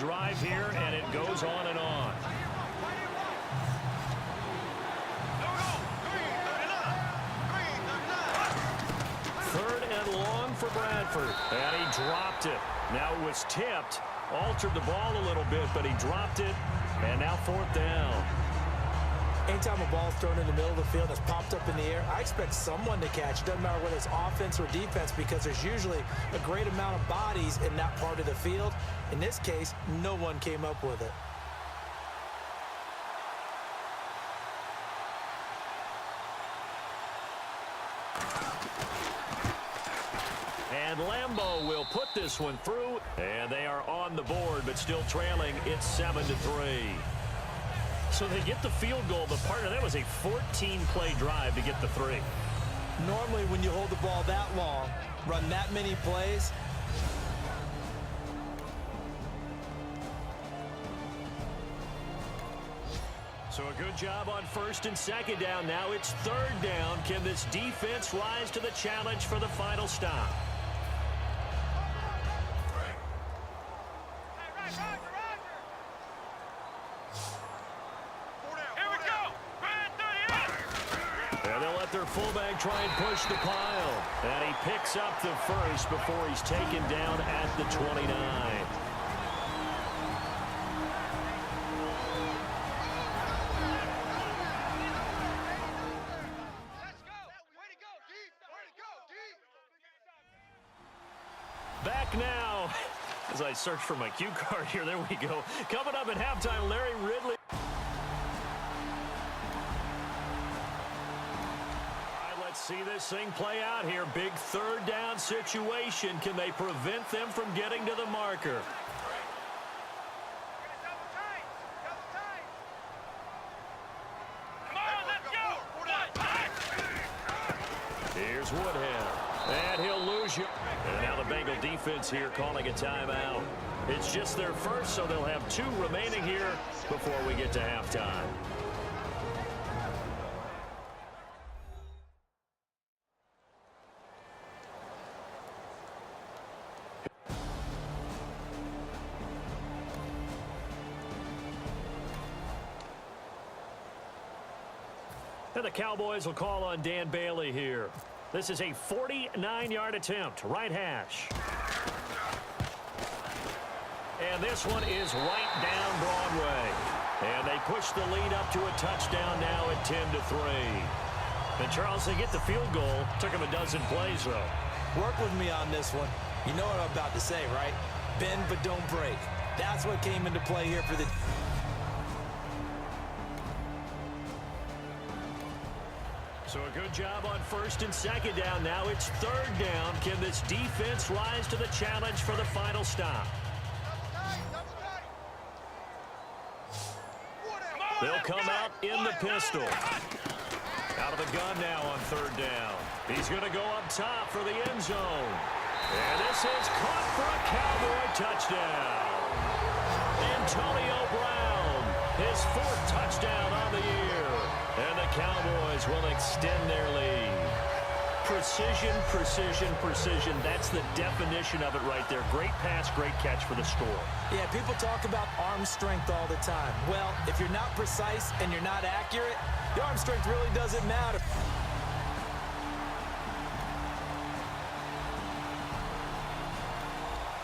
drive here, and it goes on and on. Third and long for Bradford, and he dropped it. Now it was tipped, altered the ball a little bit, but he dropped it, and now fourth down. Anytime a ball's thrown in the middle of the field that's popped up in the air, I expect someone to catch. It doesn't matter whether it's offense or defense, because there's usually a great amount of bodies in that part of the field. In this case, no one came up with it. And Lambeau will put this one through, and they are on the board, but still trailing. It's 7-3. So they get the field goal. The partner, that was a 14-play drive to get the 3. Normally, when you hold the ball that long, run that many plays, so a good job on first and second down. Now it's third down. Can this defense rise to the challenge for the final stop? Their fullback try and push the pile. And he picks up the first before he's taken down at the 29. Back now. As I search for my cue card here, there we go. Coming up at halftime, Larry Ridley. Let's see this thing play out here. Big third down situation. Can they prevent them from getting to the marker? Come on, let's go. Here's Woodhead. And he'll lose you. And now the Bengal defense here calling a timeout. It's just their first, so they'll have 2 remaining here before we get to halftime. And the Cowboys will call on Dan Bailey here. This is a 49-yard attempt, right hash. And this one is right down Broadway. And they push the lead up to a touchdown now at 10-3. And Charles, they get the field goal. Took them a dozen plays, though. Work with me on this one. You know what I'm about to say, right? Bend but don't break. That's what came into play here for the... So a good job on first and second down. Now it's third down. Can this defense rise to the challenge for the final stop? They'll come out in the pistol. Out of the gun now on third down. He's going to go up top for the end zone. And this is caught for a Cowboy touchdown. Antonio Brown, his 4th touchdown on the year. And the Cowboys will extend their lead. Precision, precision, precision. That's the definition of it right there. Great pass, great catch for the score. Yeah, people talk about arm strength all the time. Well, if you're not precise and you're not accurate, the arm strength really doesn't matter.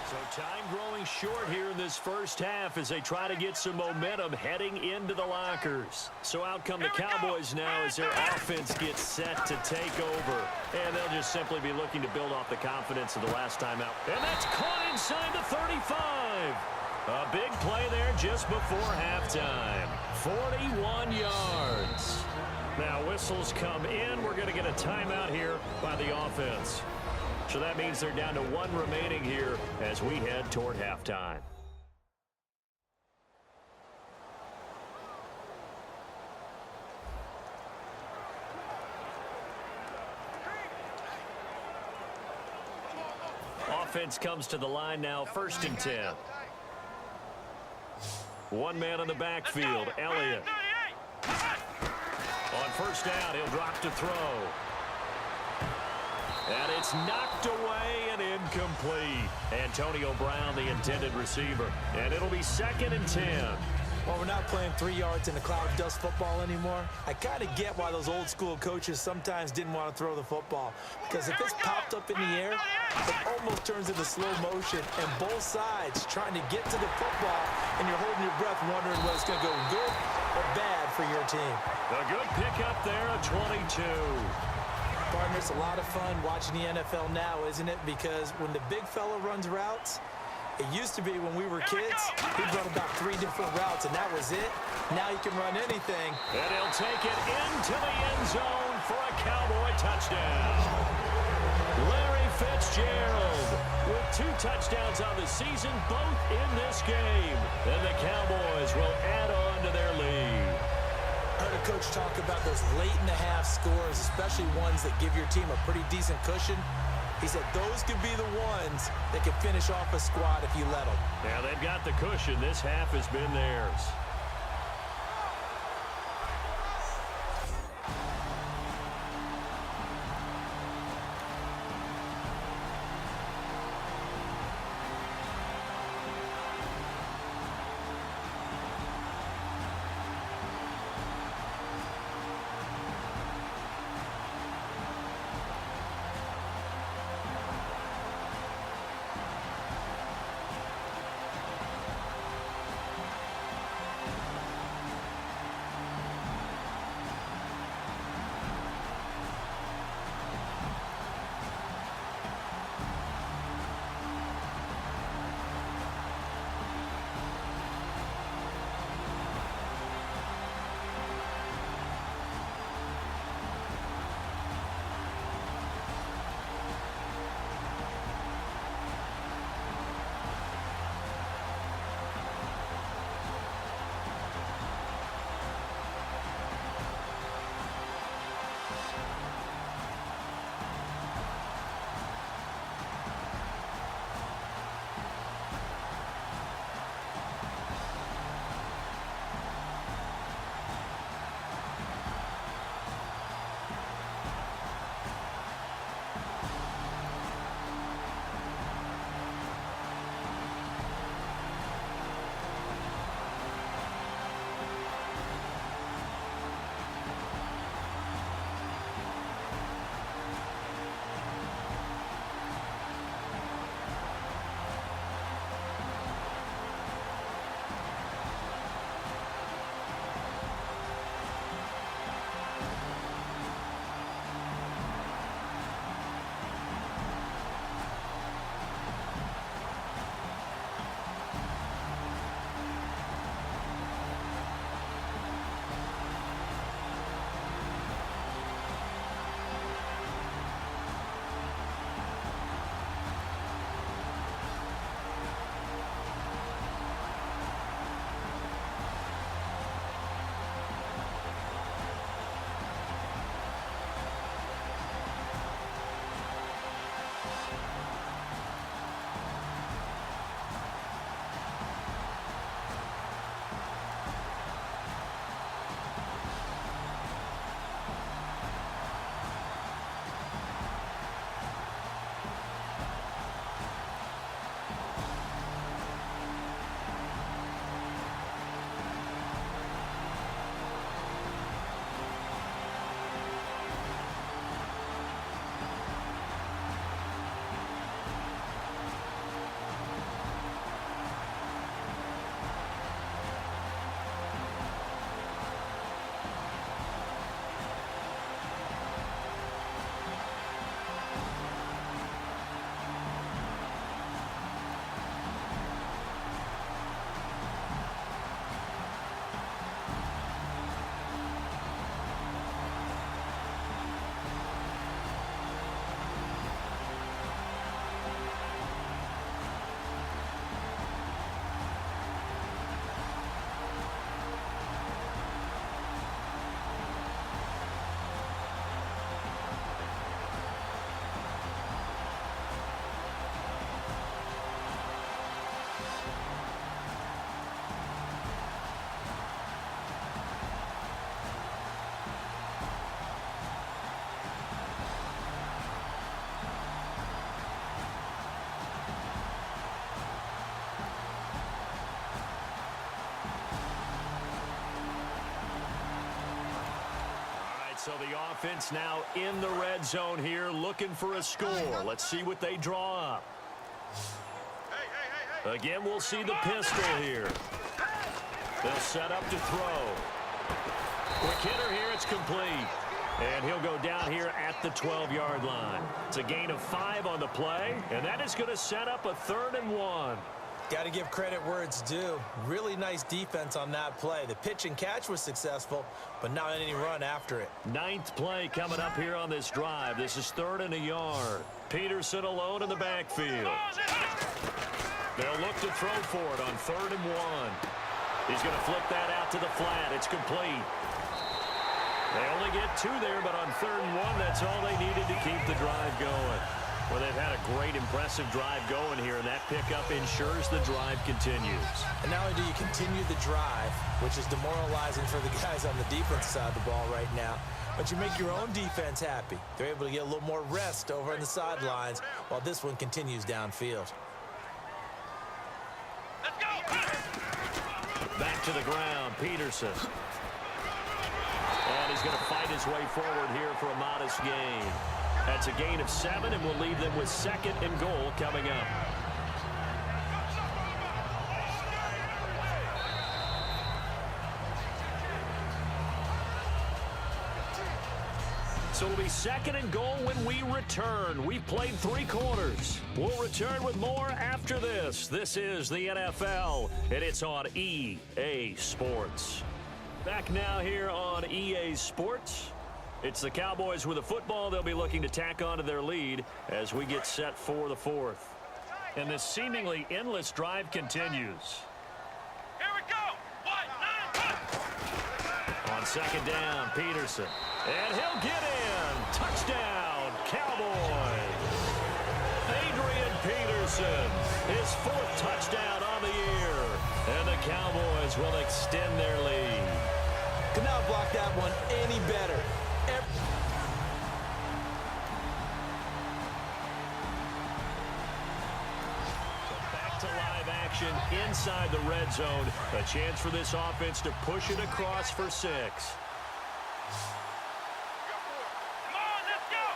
So time growing short here in this first half as they try to get some momentum heading into the lockers. So out come the Cowboys now as their offense gets set to take over. And they'll just simply be looking to build off the confidence of the last time out. And that's caught inside the 35. A big play there just before halftime. 41 yards. Now whistles come in. We're going to get a timeout here by the offense. So that means they're down to 1 remaining here as we head toward halftime. Offense comes to the line now, 1st and 10. 1 man in the backfield, Elliott. On 1st down, he'll drop to throw. And it's knocked away and incomplete. Antonio Brown, the intended receiver. And it'll be 2nd and 10. Well, we're not playing 3 yards in a cloud of dust football anymore. I kind of get why those old school coaches sometimes didn't want to throw the football. Because if it's popped up in the air, it almost turns into slow motion. And both sides trying to get to the football, and you're holding your breath wondering whether it's going to go good or bad for your team. A good pickup there at 22. Partner, it's a lot of fun watching the NFL now, isn't it? Because when the big fella runs routes, it used to be when we were kids, he'd run about 3 different routes, and that was it. Now he can run anything. And he'll take it into the end zone for a Cowboy touchdown. Larry Fitzgerald with 2 touchdowns on the season, both in this game. And the Cowboys will add on to their lead. I heard a coach talk about those late-in-the-half scores, especially ones that give your team a pretty decent cushion. He said those could be the ones that can finish off a squad if you let them. Now they've got the cushion. This half has been theirs. So the offense now in the red zone here, looking for a score. Let's see what they draw up. Again, we'll see the pistol here. They'll set up to throw. Quick hitter here, it's complete. And he'll go down here at the 12-yard line. It's a gain of 5 on the play, and that is going to set up a 3rd and 1. Got to give credit where it's due. Really nice defense on that play. The pitch and catch was successful, but not any run after it. 9th play coming up here on this drive. This is 3rd and a yard. Peterson alone in the backfield. They'll look to throw for it on 3rd and 1. He's going to flip that out to the flat. It's complete. They only get 2 there, but on 3rd and 1, that's all they needed to keep the drive going. Well, they've had a great, impressive drive going here, and that pickup ensures the drive continues. And not only do you continue the drive, which is demoralizing for the guys on the defense side of the ball right now, but you make your own defense happy. They're able to get a little more rest over on the sidelines while this one continues downfield. Let's go! Back to the ground, Peterson. And he's going to fight his way forward here for a modest gain. That's a gain of 7, and we'll leave them with 2nd and goal coming up. So it'll be 2nd and goal when we return. We've played 3 quarters. We'll return with more after this. This is the NFL, and it's on EA Sports. Back now here on EA Sports. It's the Cowboys with a football. They'll be looking to tack on to their lead as we get set for the 4th. And this seemingly endless drive continues. Here we go! 1, 9, 1. On 2nd down, Peterson. And he'll get in. Touchdown, Cowboys. Adrian Peterson, his 4th touchdown on the year. And the Cowboys will extend their lead. Could not block that one any better. Back to live action inside the red zone. A chance for this offense to push it across for 6. Come on, let's go!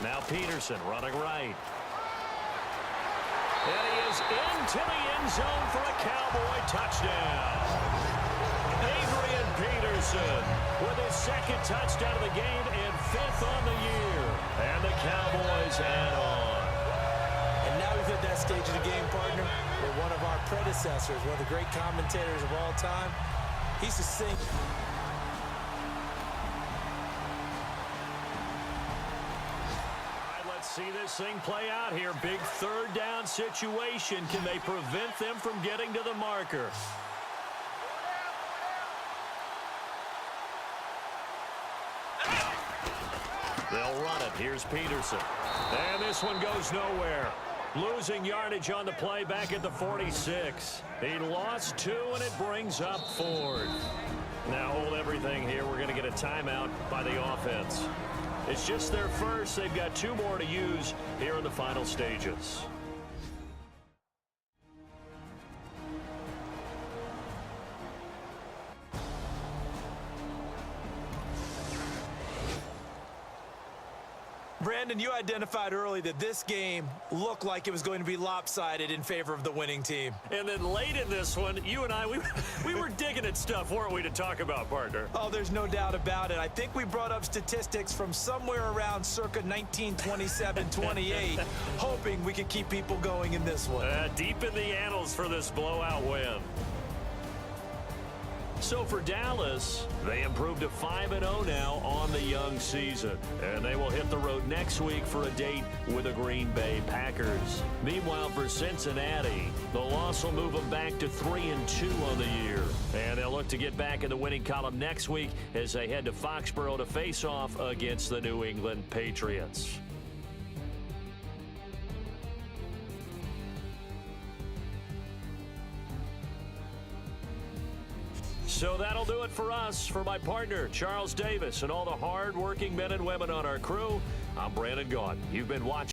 Now Peterson running right. And he is into the end zone for a Cowboy touchdown. Adrian Peterson with his 2nd touchdown of the game and 5th on the year. And the Cowboys add on. And now we've hit that stage of the game, partner, where one of our predecessors, one of the great commentators of all time, he used to sing. Let's see this thing play out here. Big 3rd down situation. Can they prevent them from getting to the marker? They'll run it. Here's Peterson. And this one goes nowhere. Losing yardage on the play back at the 46. He lost 2, and it brings up 4th. Now hold everything here. We're going to get a timeout by the offense. It's just their first. They've got 2 more to use here in the final stages. Brandon, you identified early that this game looked like it was going to be lopsided in favor of the winning team. And then late in this one, you and I, we were digging at stuff, weren't we, to talk about, partner? Oh, there's no doubt about it. I think we brought up statistics from somewhere around circa 1927-28, hoping we could keep people going in this one. Deep in the annals for this blowout win. So for Dallas, they improved to 5-0 now on the young season. And they will hit the road next week for a date with the Green Bay Packers. Meanwhile, for Cincinnati, the loss will move them back to 3-2 on the year. And they'll look to get back in the winning column next week as they head to Foxborough to face off against the New England Patriots. So that'll do it for us. For my partner, Charles Davis, and all the hard-working men and women on our crew, I'm Brandon Gaudin. You've been watching.